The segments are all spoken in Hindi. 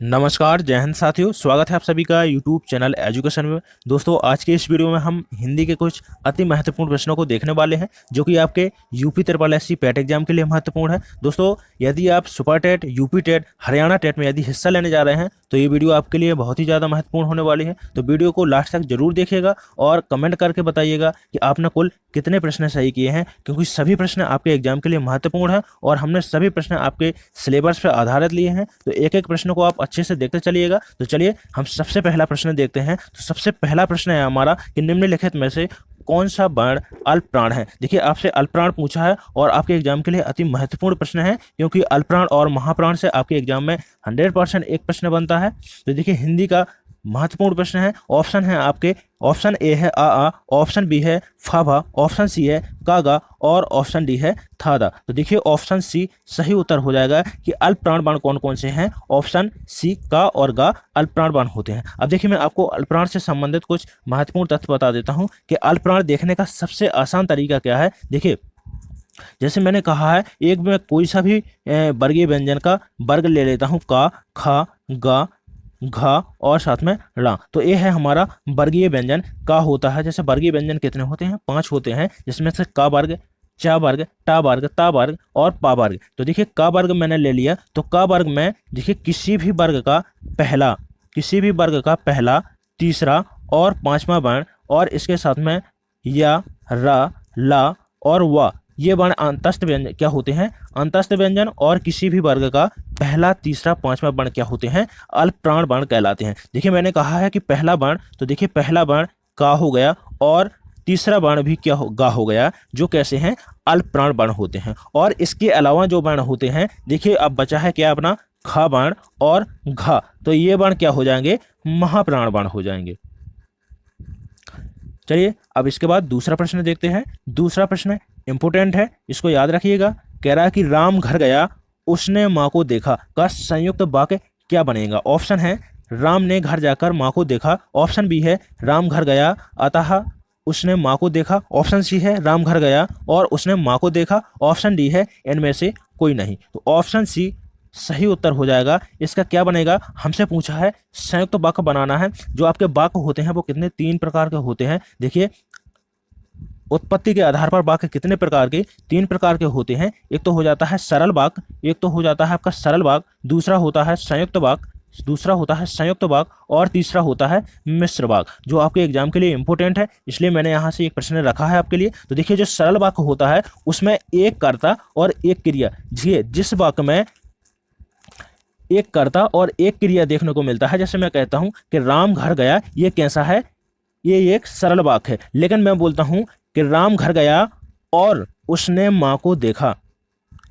नमस्कार, जय हिंद साथियों। स्वागत है आप सभी का यूट्यूब चैनल एजुकेशन में। दोस्तों, आज के इस वीडियो में हम हिंदी के कुछ अति महत्वपूर्ण प्रश्नों को देखने वाले हैं जो कि आपके UP triple SC PET exam के लिए महत्वपूर्ण है। दोस्तों, यदि आप super TET, UP TET, Haryana TET में यदि हिस्सा लेने जा रहे हैं तो ये वीडियो आपके लिए बहुत ही ज़्यादा महत्वपूर्ण होने वाली है। तो वीडियो को लास्ट तक जरूर देखिएगा और कमेंट करके बताइएगा कि आपने कुल कितने प्रश्न सही किए हैं, क्योंकि सभी प्रश्न आपके एग्जाम के लिए महत्वपूर्ण है और हमने सभी प्रश्न आपके सिलेबस पर आधारित लिए हैं। तो एक एक प्रश्न को आप अच्छे से देखते चलिएगा। तो चलिए हम सबसे पहला प्रश्न देखते हैं। तो सबसे पहला प्रश्न है हमारा कि निम्नलिखित में से कौन सा वर्ण अल्पप्राण है। देखिए, आपसे अल्पप्राण पूछा है और आपके एग्जाम के लिए अति महत्वपूर्ण प्रश्न है, क्योंकि अल्पप्राण और महाप्राण से आपके एग्जाम में 100% एक प्रश्न बनता है। तो देखिए, हिंदी का महत्वपूर्ण प्रश्न है। ऑप्शन है आपके, ऑप्शन ए है आ, ऑप्शन बी है फाभा, ऑप्शन सी है कागा और ऑप्शन डी है थादा। तो देखिए, ऑप्शन सी सही उत्तर हो जाएगा कि अल्पप्राण बाण कौन कौन से हैं। ऑप्शन सी का और गा अल्पप्राण बाण होते हैं। अब देखिए, मैं आपको अल्पप्राण से संबंधित कुछ महत्वपूर्ण तथ्य बता देता हूं कि अल्पप्राण देखने का सबसे आसान तरीका क्या है। देखिए, जैसे मैंने कहा है, एक मैं कोई सा भी वर्गीय व्यंजन का वर्ग ले लेता हूं, का, खा, गा, घा और साथ में ला। तो ये है हमारा वर्गीय व्यंजन का होता है। जैसे वर्गीय व्यंजन कितने होते हैं? 5 होते हैं, जिसमें से का वर्ग, चा वर्ग, टा वर्ग, ता वर्ग और पा वर्ग। तो देखिए, का वर्ग मैंने ले लिया, तो का वर्ग में देखिए किसी भी वर्ग का पहला, तीसरा और पांचवा वर्ण और इसके साथ में या, रा, ला और वा, ये वर्ण अंतस्थ व्यंजन क्या होते हैं? अंतस्थ व्यंजन। और किसी भी वर्ग का पहला, तीसरा, पांचवा वर्ण क्या होते हैं? अल्पप्राण वर्ण कहलाते हैं। देखिए, मैंने कहा है कि पहला वर्ण, तो देखिए पहला वर्ण का हो गया और तीसरा वर्ण भी क्या हो, गा हो गया, जो कैसे हैं? अल्पप्राण वर्ण होते हैं। और इसके अलावा जो वर्ण होते हैं, देखिए अब बचा है क्या अपना? खा वर्ण और घा। तो ये वर्ण क्या हो जाएंगे? महाप्राण वर्ण हो जाएंगे। चलिए अब इसके बाद दूसरा प्रश्न देखते हैं। दूसरा प्रश्न इंपोर्टेंट है, इसको याद रखिएगा। कह रहा है कि राम घर गया, उसने माँ को देखा का संयुक्त वाक्य क्या बनेगा। ऑप्शन है राम ने घर जाकर माँ को देखा, ऑप्शन बी है राम घर गया अतः उसने माँ को देखा, ऑप्शन सी है राम घर गया और उसने माँ को देखा, ऑप्शन डी है इनमें से कोई नहीं। तो ऑप्शन सी सही उत्तर हो जाएगा। इसका क्या बनेगा? हमसे पूछा है संयुक्त वाक्य बनाना है। जो आपके वाक्य होते हैं वो कितने? 3 प्रकार के होते हैं। देखिए, उत्पत्ति के आधार पर वाक्य कितने प्रकार के? 3 प्रकार के होते हैं। एक तो हो जाता है सरल वाक्य, एक तो हो जाता है आपका सरल वाक्य, दूसरा होता है संयुक्त वाक्य, और तीसरा होता है मिश्र वाक्य, जो आपके एग्जाम के लिए इंपॉर्टेंट है। इसलिए मैंने यहाँ से एक प्रश्न रखा है आपके लिए। तो देखिए, जो सरल वाक्य होता है उसमें एक कर्ता और एक क्रिया, जिस वाक्य में एक कर्ता और एक क्रिया देखने को मिलता है, जैसे मैं कहता हूं कि राम घर गया, ये कैसा है? ये एक सरल वाक्य है। लेकिन मैं बोलता हूं कि राम घर गया और उसने माँ को देखा,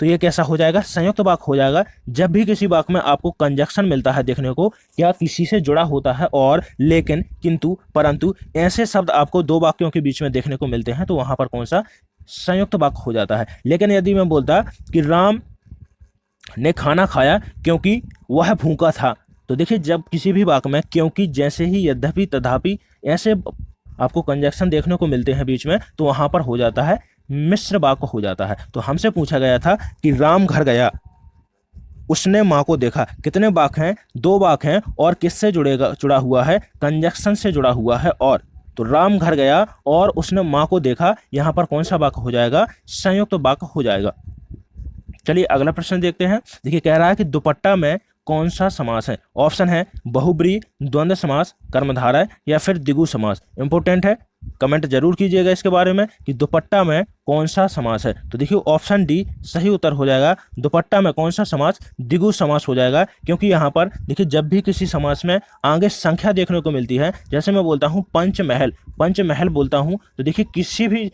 तो ये कैसा हो जाएगा? संयुक्त वाक्य हो जाएगा। जब भी किसी वाक्य में आपको कंजक्शन मिलता है देखने को, क्या किसी से जुड़ा होता है और, लेकिन, किंतु, परंतु, ऐसे शब्द आपको 2 वाक्यों के बीच में देखने को मिलते हैं, तो वहां पर कौन सा? संयुक्त वाक्य हो जाता है। लेकिन यदि मैं बोलता कि राम ने खाना खाया क्योंकि वह भूखा था, तो देखिए, जब किसी भी वाक्य में क्योंकि, जैसे ही, यद्यपि, तथापि ऐसे आपको कंजक्शन देखने को मिलते हैं बीच में, तो वहां पर हो जाता है मिश्र वाक्य हो जाता है। तो हमसे पूछा गया था कि राम घर गया, उसने माँ को देखा, कितने वाक्य हैं? 2 वाक्य हैं। और किससे जुड़ा हुआ है? कंजक्शन से जुड़ा हुआ है। और तो राम घर गया और उसने माँ को देखा, यहां पर कौन सा वाक्य हो जाएगा? संयुक्त वाक्य हो जाएगा। चलिए अगला प्रश्न देखते हैं। देखिए, कह रहा है कि दुपट्टा में कौन सा समास है। ऑप्शन है बहुब्रीहि, द्वंद्व समास, कर्मधारय या फिर द्विगु समास। इंपॉर्टेंट है, कमेंट जरूर कीजिएगा इसके बारे में कि दुपट्टा में कौन सा समास है। तो देखिए, ऑप्शन डी सही उत्तर हो जाएगा। दुपट्टा में कौन सा समास? द्विगु समास हो जाएगा। क्योंकि यहाँ पर देखिए, जब भी किसी समास में आगे संख्या देखने को मिलती है, जैसे मैं बोलता हूँ पंचमहल बोलता हूँ, तो देखिए किसी भी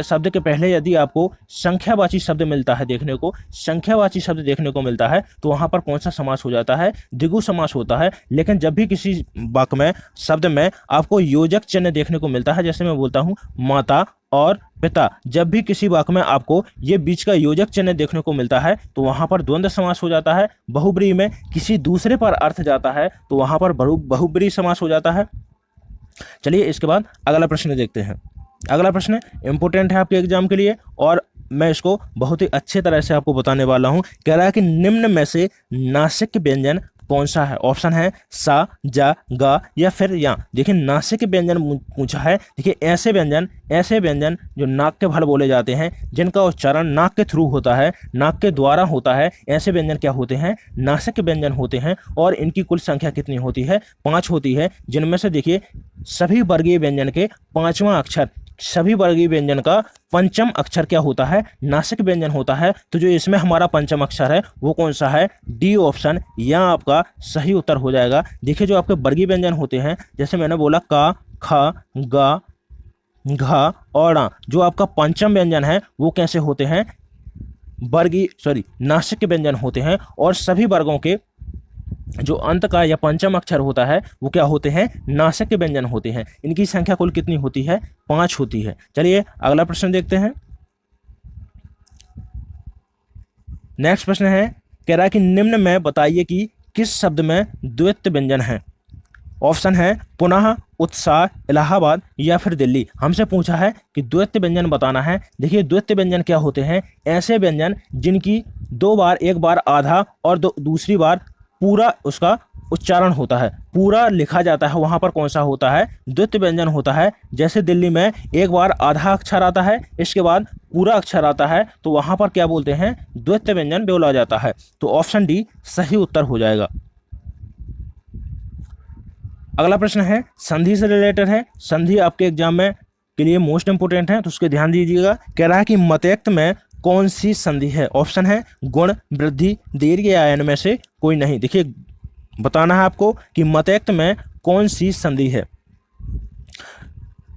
शब्द के पहले यदि आपको संख्यावाची शब्द मिलता है देखने को मिलता है, तो वहां पर कौन सा समास हो जाता है? द्विगु समास होता है। लेकिन जब भी किसी वाक्य में, शब्द में आपको योजक चिन्ह देखने को मिलता है, जैसे मैं बोलता हूं माता और पिता, जब भी किसी वाक्य में आपको ये बीच का योजक चिन्ह देखने को मिलता है, तो वहां पर द्वंद्व समास हो जाता है। बहुब्रीहि में किसी दूसरे पर अर्थ जाता है, तो वहां पर बहुब्रीहि समास हो जाता है। चलिए इसके बाद अगला प्रश्न देखते हैं। अगला प्रश्न इंपॉर्टेंट है आपके एग्जाम के लिए और मैं इसको बहुत ही अच्छे तरह से आपको बताने वाला हूं। कह रहा है कि निम्न में से नासिक व्यंजन कौन सा है? ऑप्शन है सा, जा, गा या फिर या। देखिए नासिक व्यंजन पूछा है। देखिए ऐसे व्यंजन जो नाक के फल बोले जाते हैं, जिनका उच्चारण नाक के थ्रू होता है, नाक के द्वारा होता है, ऐसे व्यंजन क्या होते हैं? नासिक व्यंजन होते हैं। और इनकी कुल संख्या कितनी होती है? 5 होती है, जिनमें से देखिए सभी वर्गीय व्यंजन के 5वां अक्षर, सभी वर्गीय व्यंजन का पंचम अक्षर क्या होता है? नासिक व्यंजन होता है। तो जो इसमें हमारा पंचम अक्षर है वो कौन सा है? डी ऑप्शन, यहाँ आपका सही उत्तर हो जाएगा। देखिए जो आपके वर्गीय व्यंजन होते हैं, जैसे मैंने बोला का, खा, गा, घा और णा, जो आपका पंचम व्यंजन है वो कैसे होते हैं? नासिक व्यंजन होते हैं। और सभी वर्गों के जो अंत का या पंचम अक्षर होता है वो क्या होते हैं? नासिक व्यंजन होते हैं। इनकी संख्या कुल कितनी होती है? 5 होती है। चलिए अगला प्रश्न देखते हैं। नेक्स्ट प्रश्न है, कह रहा है कि निम्न में बताइए कि किस शब्द में द्वित्व व्यंजन है? ऑप्शन है पुनः, उत्साह, इलाहाबाद या फिर दिल्ली। हमसे पूछा है कि द्वित्व व्यंजन बताना है। देखिए द्वित्व व्यंजन क्या होते हैं? ऐसे व्यंजन जिनकी 2 बार, एक बार आधा और दूसरी बार पूरा उसका उच्चारण होता है, पूरा लिखा जाता है, वहां पर कौन सा होता है? द्वित्व व्यंजन होता है। जैसे दिल्ली में एक बार आधा अक्षर आता है, इसके बाद पूरा अक्षर आता है, तो वहां पर क्या बोलते हैं? द्वित्व व्यंजन बोला जाता है। तो ऑप्शन डी सही उत्तर हो जाएगा। अगला प्रश्न है, संधि से रिलेटेड है। संधि आपके एग्जाम में के लिए मोस्ट इंपोर्टेंट है, तो उसके ध्यान दीजिएगा। कह रहा है कि मतयक्त में कौन सी संधि है? ऑप्शन है गुण, वृद्धि, दीर्घ या इनमें से कोई नहीं। देखिए बताना है आपको कि मतयक्त में कौन सी संधि है।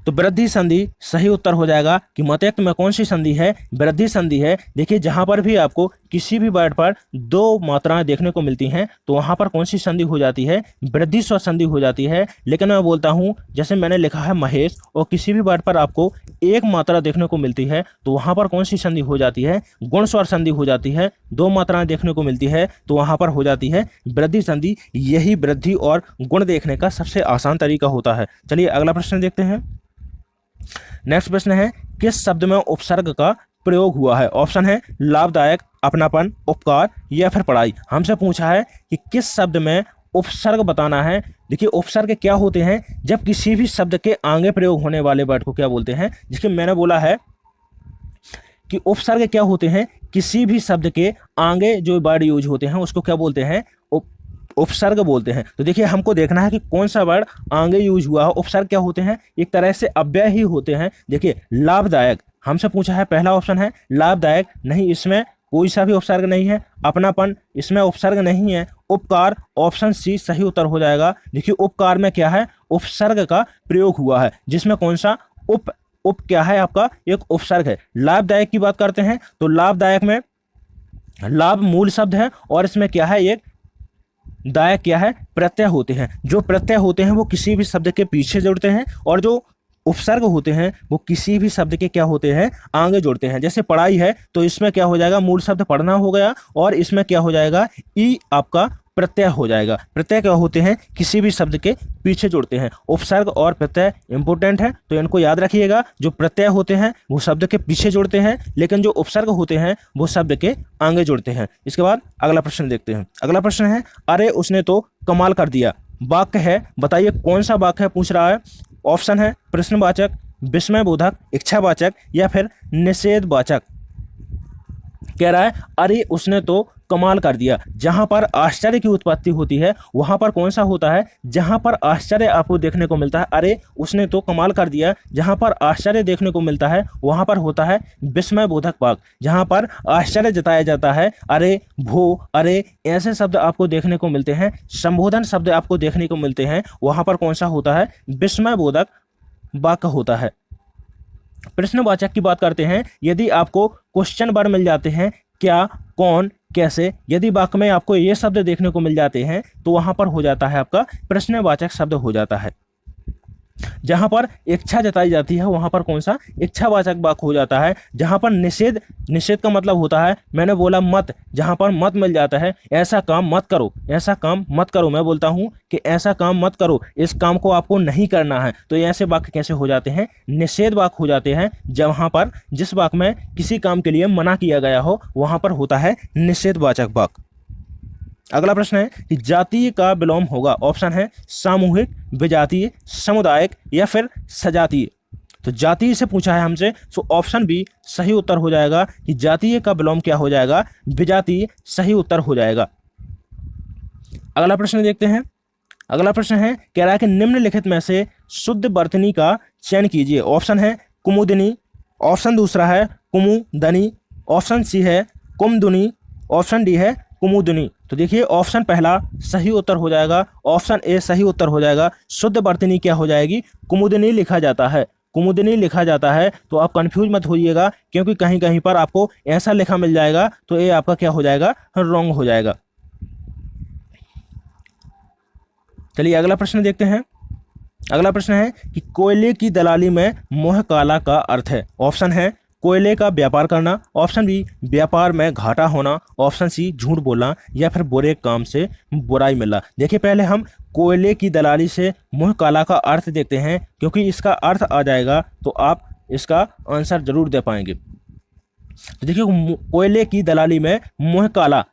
तो वृद्धि संधि सही उत्तर हो जाएगा कि मतयक्त में कौन सी संधि है? वृद्धि संधि है। देखिए जहां पर भी आपको किसी भी वर्ड पर 2 मात्राएं देखने को मिलती हैं, तो वहां पर कौन सी संधि हो जाती है? वृद्धि स्वर संधि हो जाती है। लेकिन मैं बोलता हूं, जैसे मैंने लिखा है महेश, और किसी भी वर्ड पर आपको 1 मात्रा देखने को मिलती है, तो वहां पर कौन सी संधि हो जाती है? गुण स्वर संधि हो जाती है। 2 मात्राएं देखने को मिलती है, तो वहां पर हो जाती है वृद्धि संधि। यही वृद्धि और गुण देखने का सबसे आसान तरीका होता है। चलिए अगला प्रश्न देखते हैं। नेक्स्ट प्रश्न है, किस शब्द में उपसर्ग का प्रयोग हुआ है? ऑप्शन है लाभदायक, अपनापन, उपकार या फिर पढ़ाई। हमसे पूछा है कि किस शब्द में उपसर्ग बताना है। देखिए उपसर्ग क्या होते हैं? जब किसी भी शब्द के आगे प्रयोग होने वाले वर्ड को क्या बोलते हैं? जिसके मैंने बोला है कि उपसर्ग क्या होते हैं? किसी भी शब्द के आगे जो वर्ड यूज होते हैं उसको क्या बोलते हैं? उपसर्ग बोलते हैं। तो देखिए हमको देखना है कि कौन सा वर्ड आगे यूज हुआ है। उपसर्ग क्या होते हैं? एक तरह से अव्यय ही होते हैं। देखिए लाभदायक, हमसे पूछा है, पहला ऑप्शन है लाभदायक, नहीं, इसमें कोई सा भी उपसर्ग नहीं है। अपनापन, इसमें उपसर्ग नहीं है। उपकार, ऑप्शन सी सही उत्तर हो जाएगा। देखिए उपकार में क्या है? उपसर्ग का प्रयोग हुआ है, जिसमें कौन सा उप क्या है? आपका एक उपसर्ग है। लाभदायक की बात करते हैं तो लाभदायक में लाभ मूल शब्द है, और इसमें क्या है? एक दायक क्या है? प्रत्यय होते हैं। जो प्रत्यय होते हैं वो किसी भी शब्द के पीछे जुड़ते हैं, और जो उपसर्ग होते हैं वो किसी भी शब्द के क्या होते हैं? आगे जुड़ते हैं। जैसे पढ़ाई है तो इसमें क्या हो जाएगा? मूल शब्द पढ़ना हो गया, और इसमें क्या हो जाएगा? ई आपका प्रत्यय हो जाएगा। प्रत्यय क्या होते हैं? किसी भी शब्द के पीछे जुड़ते हैं। उपसर्ग और प्रत्यय इंपॉर्टेंट है, तो इनको याद रखिएगा। जो प्रत्यय होते हैं वो शब्द के पीछे जुड़ते हैं, लेकिन जो उपसर्ग होते हैं वो शब्द के आगे जुड़ते हैं। इसके बाद अगला प्रश्न देखते हैं। अगला प्रश्न है, अरे उसने तो कमाल कर दिया, वाक्य है, बताइए कौन सा वाक्य है? पूछ रहा है। ऑप्शन है प्रश्नवाचक, विस्मयबोधक, इच्छावाचक या फिर निषेधवाचक। कह रहा है अरे उसने तो कमाल कर दिया। जहां पर आश्चर्य की उत्पत्ति होती है वहां पर कौन सा होता है? जहां पर आश्चर्य आपको देखने को मिलता है, अरे उसने तो कमाल कर दिया, जहां पर आश्चर्य देखने को मिलता है वहां पर होता है विस्मयबोधक वाक्य। जहां पर आश्चर्य जताया जाता है, अरे, भो, अरे, ऐसे शब्द आपको देखने को मिलते हैं, संबोधन शब्द आपको देखने को मिलते हैं, वहां पर कौन सा होता है? विस्मयबोधक वाक्य होता है। प्रश्नवाचक की बात करते हैं, यदि आपको क्वेश्चन वर्ड मिल जाते हैं, क्या, कौन, कैसे, यदि वाक्य में आपको ये शब्द देखने को मिल जाते हैं तो वहां पर हो जाता है आपका प्रश्नवाचक शब्द हो जाता है। जहां पर इच्छा जताई जाती है वहां पर कौन सा? इच्छावाचक वाक्य हो जाता है। जहां पर निषेध का मतलब होता है, मैंने बोला मत, जहां पर मत मिल जाता है, ऐसा काम मत करो, ऐसा काम मत करो। मैं बोलता हूं कि ऐसा काम मत करो, इस काम को आपको नहीं करना है, तो ऐसे वाक्य कैसे हो जाते हैं? निषेध वाक्य हो जाते हैं। जहां पर जिस वाक्य में किसी काम के लिए मना किया गया हो वहां पर होता है निषेधवाचक वाक्य। अगला प्रश्न है कि जातीय का विलोम होगा। ऑप्शन है सामूहिक, विजातीय, सामुदायिक या फिर सजातीय। तो जातीय से पूछा है हमसे, सो ऑप्शन बी सही उत्तर हो जाएगा कि जातीय का विलोम क्या हो जाएगा, विजातीय सही उत्तर हो जाएगा। अगला प्रश्न देखते हैं। अगला प्रश्न है कह रहा है कि निम्नलिखित में से शुद्ध वर्तनी का चयन कीजिए। ऑप्शन है कुमुदनी, ऑप्शन दूसरा है कुमुदनी, ऑप्शन सी है कुमदुनी, ऑप्शन डी है कुमुदनी। तो देखिए ऑप्शन पहला सही उत्तर हो जाएगा, ऑप्शन ए सही उत्तर हो जाएगा। शुद्ध वर्तनी क्या हो जाएगी, कुमुदनी लिखा जाता है, कुमुदनी लिखा जाता है। तो आप कंफ्यूज मत होइएगा, क्योंकि कहीं कहीं पर आपको ऐसा लिखा मिल जाएगा तो ये आपका क्या हो जाएगा, रॉन्ग हो जाएगा। चलिए अगला प्रश्न देखते हैं। अगला प्रश्न है कि कोयले की दलाली में मोह काला का अर्थ है। ऑप्शन है कोयले का व्यापार करना, ऑप्शन बी व्यापार में घाटा होना, ऑप्शन सी झूठ बोलना या फिर बुरे काम से बुराई मिलना। देखिए पहले हम कोयले की दलाली से मोह काला का अर्थ देखते हैं, क्योंकि इसका अर्थ आ जाएगा तो आप इसका आंसर जरूर दे पाएंगे। तो देखिए कोयले की दलाली में मोह काला,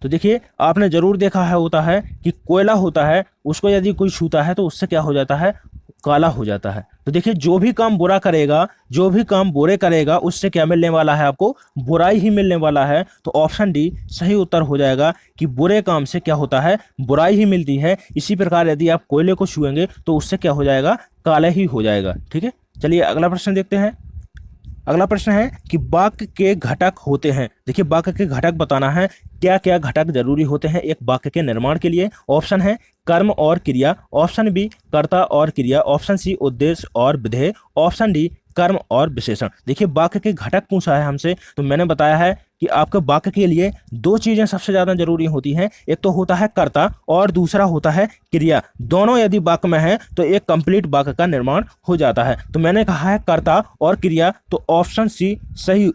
तो देखिए आपने जरूर देखा है होता है कि कोयला होता है, उसको यदि कोई छूता है तो उससे क्या हो जाता है, काला हो जाता है। तो देखिए जो भी काम बुरा करेगा, जो भी काम बुरे करेगा, उससे क्या मिलने वाला है, आपको बुराई ही मिलने वाला है। तो ऑप्शन डी सही उत्तर हो जाएगा कि बुरे काम से क्या होता है, बुराई ही मिलती है। इसी प्रकार यदि आप कोयले को छुएंगे तो उससे क्या हो जाएगा, काला ही हो जाएगा। ठीक है, चलिए अगला प्रश्न देखते हैं। अगला प्रश्न है कि वाक्य के घटक होते हैं। देखिए वाक्य के घटक बताना है, क्या क्या घटक जरूरी होते हैं एक वाक्य के निर्माण के लिए। ऑप्शन है कर्म और क्रिया, ऑप्शन बी कर्ता और क्रिया, ऑप्शन सी उद्देश्य और विधेय, ऑप्शन डी कर्म और विशेषण। देखिए वाक्य के घटक पूछा है हमसे, तो मैंने बताया है कि आपके वाक्य के लिए दो चीजें सबसे ज्यादा जरूरी होती हैं, एक तो होता है कर्ता और दूसरा होता है क्रिया। दोनों यदि वाक्य में है तो एक कंप्लीट वाक्य का निर्माण हो जाता है। तो मैंने कहा है कर्ता और क्रिया, तो ऑप्शन सी सही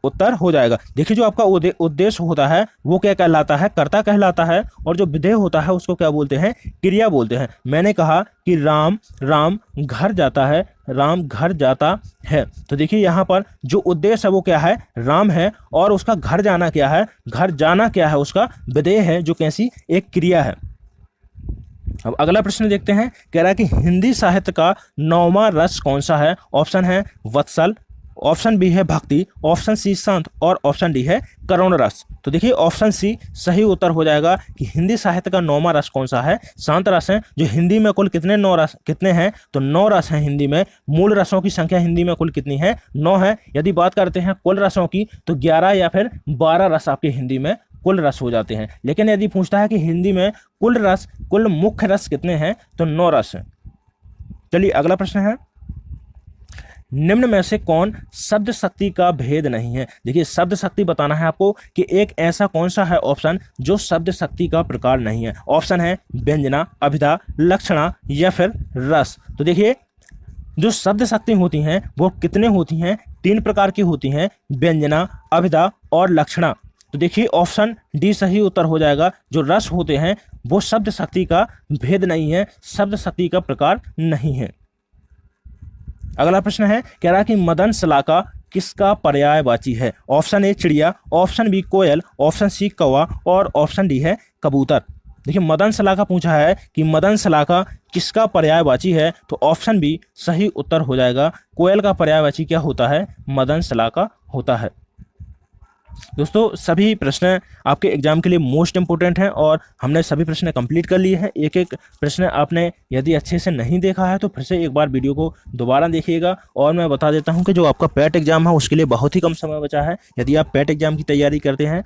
उत्तर हो जाएगा। देखिए जो आपका उद्देश्य होता है वो क्या कहलाता है, कर्ता कहलाता है, और जो विधेय होता है उसको क्या बोलते हैं, क्रिया बोलते हैं। मैंने कहा कि राम घर जाता है, राम घर जाता है। तो देखिए यहाँ पर जो उद्देश्य है वो क्या है, राम है, और उसका घर जाना क्या है, घर जाना क्या है, उसका विधेय है, जो कैसी एक क्रिया है। अब अगला प्रश्न देखते हैं। कह रहा है कि हिंदी साहित्य का 9वां रस कौन सा है। ऑप्शन है वत्सल, ऑप्शन बी है भक्ति, ऑप्शन सी शांत, और ऑप्शन डी है करुण रस। तो देखिए ऑप्शन सी सही उत्तर हो जाएगा कि हिंदी साहित्य का 9वां रस कौन सा है, शांत रस है। जो हिंदी में कुल कितने 9 रस कितने हैं, तो 9 रस हैं हिंदी में। मूल रसों की संख्या हिंदी में कुल कितनी है, 9 है। यदि बात करते हैं कुल रसों की तो 11 या फिर 12 रस आपके हिंदी में कुल रस हो जाते हैं। लेकिन यदि पूछता है कि हिंदी में कुल रस, कुल मुख्य रस कितने हैं, तो 9 रस हैं। चलिए अगला प्रश्न है, निम्न में से कौन शब्द शक्ति का भेद नहीं है। देखिए शब्द शक्ति बताना है आपको कि एक ऐसा कौन सा है ऑप्शन जो शब्द शक्ति का प्रकार नहीं है। ऑप्शन है व्यंजना, अभिधा, लक्षणा या फिर रस। तो देखिए जो शब्द शक्ति होती हैं वो कितने होती हैं, 3 प्रकार की होती हैं, व्यंजना, अभिधा और लक्षणा। तो देखिए ऑप्शन डी सही उत्तर हो जाएगा। जो रस होते हैं वो शब्द शक्ति का भेद नहीं है, शब्द शक्ति का प्रकार नहीं है। अगला प्रश्न है, कह रहा है कि मदन शलाका किसका पर्यायवाची है। ऑप्शन ए चिड़िया, ऑप्शन बी कोयल, ऑप्शन सी कौवा और ऑप्शन डी है कबूतर। देखिए मदन शलाका पूछा है कि मदन शलाका किसका पर्यायवाची है, तो ऑप्शन बी सही उत्तर हो जाएगा। कोयल का पर्यायवाची क्या होता है, मदन शलाका होता है। दोस्तों सभी प्रश्न आपके एग्जाम के लिए मोस्ट इंपोर्टेंट हैं और हमने सभी प्रश्न कंप्लीट कर लिए हैं। एक एक प्रश्न आपने यदि अच्छे से नहीं देखा है तो फिर से एक बार वीडियो को दोबारा देखिएगा। और मैं बता देता हूं कि जो आपका पैट एग्जाम है उसके लिए बहुत ही कम समय बचा है। यदि आप पैट एग्जाम की तैयारी करते हैं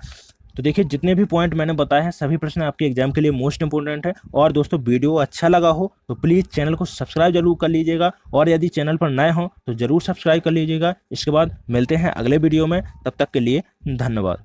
तो देखिए जितने भी पॉइंट मैंने बताए हैं सभी प्रश्न आपके एग्जाम के लिए मोस्ट इंपोर्टेंट है। और दोस्तों वीडियो अच्छा लगा हो तो प्लीज़ चैनल को सब्सक्राइब जरूर कर लीजिएगा, और यदि चैनल पर नए हो तो ज़रूर सब्सक्राइब कर लीजिएगा। इसके बाद मिलते हैं अगले वीडियो में, तब तक के लिए धन्यवाद।